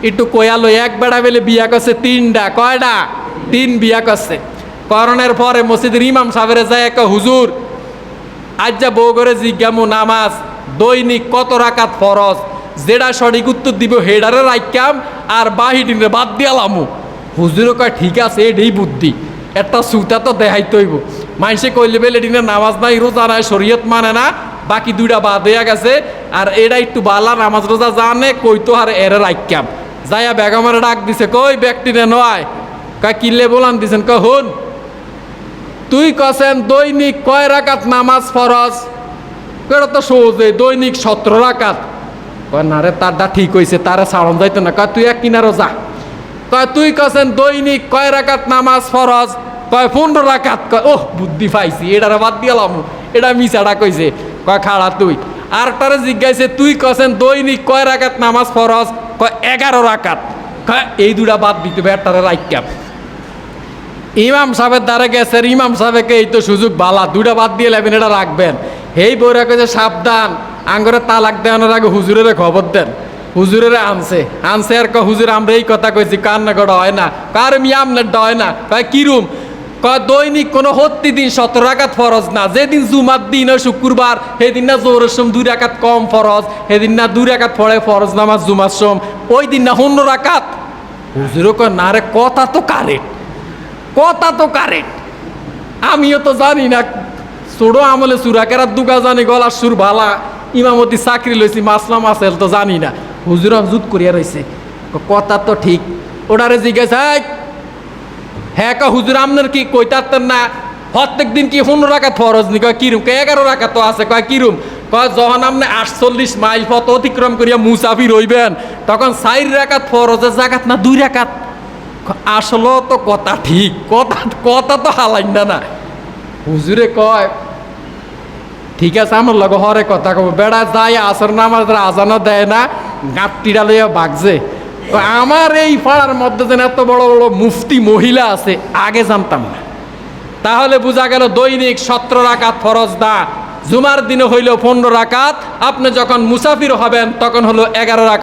একটু কয়ালো এক বেড়া বেলে বিয়া করছে তিনটা, কয়টা? তিন বিয়া করছে। করণের পরে মসজিদের ইমাম সাহেবের যায় একটা হুজুর আজ যা বউ করে জিজ্ঞামু নামাজ দৈনিক কত রাকাত ফরজ, যেটা সঠিক উত্তর দিব হেডারে রাইকাম আর বাহিটিনে বাদ দিয়ালামু। হুজুরও কয় ঠিক আছে, এটাই বুদ্ধি, একটা সুতা তো দেখাইতে হইব। মানুষে কইলে বেলে এটিনে নামাজ নাই রোজা নাই শরীয়ত মানে না, বাকি দুইটা বাদ হইয়া গেছে, আর এরা একটু বালা নামাজ রোজা জানে কইতো আর এরে রাইকাম। যাইয়া বেগমের ডাক দিছে, কই ব্যক্তিরে নয়, কয় কিল্লে বলান দিছেন, কয় হুন তুই কছেন দৈনিক কয় রাকাত নামাজ ফরজ? এটা তো সহজে দৈনিক 17 রাকাত। কয় না রে, তারটা ঠিক হয়েছে, তারা ছাড়ন যাইতো না। কয় তুই এক কিনারও যা। কয় তুই কছেন দৈনিক কয় রাকাত নামাজ ফরজ? কয় 15 রাকাত। কয় ওহ বুদ্ধি পাইছি, এটারে বাদ দিয়ালাম, এটা মিছাটা কইছে। কয় খাড়া তুই। আর তারে জিজ্ঞাসে তুই কছেন দৈনিক কয় রাকাত নামাজ ফরজ? কয় 11 রাকাত। কয় এই দুটা বাদ দিতে হবে, একটারে রাইকাম। ইমাম সাহেবের দ্বারা গেছে, ইমাম সাহেবকে এই তো সুযোগ বালা, দুটা বাদ দিয়ে লেবেন, এটা রাখবেন। এই বইরা কইছে সাবধান, আঙ্গরে তালাক দেওয়ানোর আগে হুজুরের খবর দেন। হুজুরের আনছে আর হুজুর আমরা এই কথা কইছি, কান্না করা হয় না। কার মিয়া আমনের হয় না? কয় কিরুম? কয় দৈনিক কোনো হত্যি দিন 17 রাকাত ফরজ না, যেদিন জুমার দিন ও শুক্রবার সেদিন না জোরের সম 2 রাকাত কম ফরজ, সেদিন না 2 রাকাত পড়ে ফরজ নামাজ জুমার সম, ওই দিন না 15 রাকাত। হুজুরও কয় না রে, কথা তো কারেক্ট, কথা তো কারেক্ট, আমিও তো জানি না, ছোট আমলে সুরাকেরার দুগা জানি, গলার সুর ভালা, ইমামতি চাকরি লইছি, মাসলাম আসেল তো জানি না। হুজুর জুত করিয়া রয়েছে, কথা তো ঠিক। ওটারে জিজ্ঞাসা হ্যাঁ হুজুর আপনার কি কইতারতেন না প্রত্যেক দিন কি 15 রাকাত ফরজ নি? কয় কিরম? 11 রাকাত তো আছে। কয় কিরম? কয় যখন আপনি 48 মাইল পথ অতিক্রম করিয়া মুসাফির হইবেন তখন 4 রাকাত ফরজের জায়গাত না 2 রাকাত। আসলে তো কথা ঠিক, কথা তো হালাইন না। হুজুরে কয় ঠিক আছে, আমার লগে হরে কথা কব, বেড়া যায় আসর নামাজ আজানও দেয় না, গাঁটটিটা লইয়া বাগছে। আমার এই পাড়ার মধ্যে যেন এত বড় বড় মুফতি মহিলা আছে, আগে জানতাম না। তাহলে বোঝা গেল দৈনিক 17 রাকাত ফরজ না, জুমার দিনে হইল 15 রাকাত, আপনি যখন মুসাফির হবেন তখন হলো 11 রাকাত।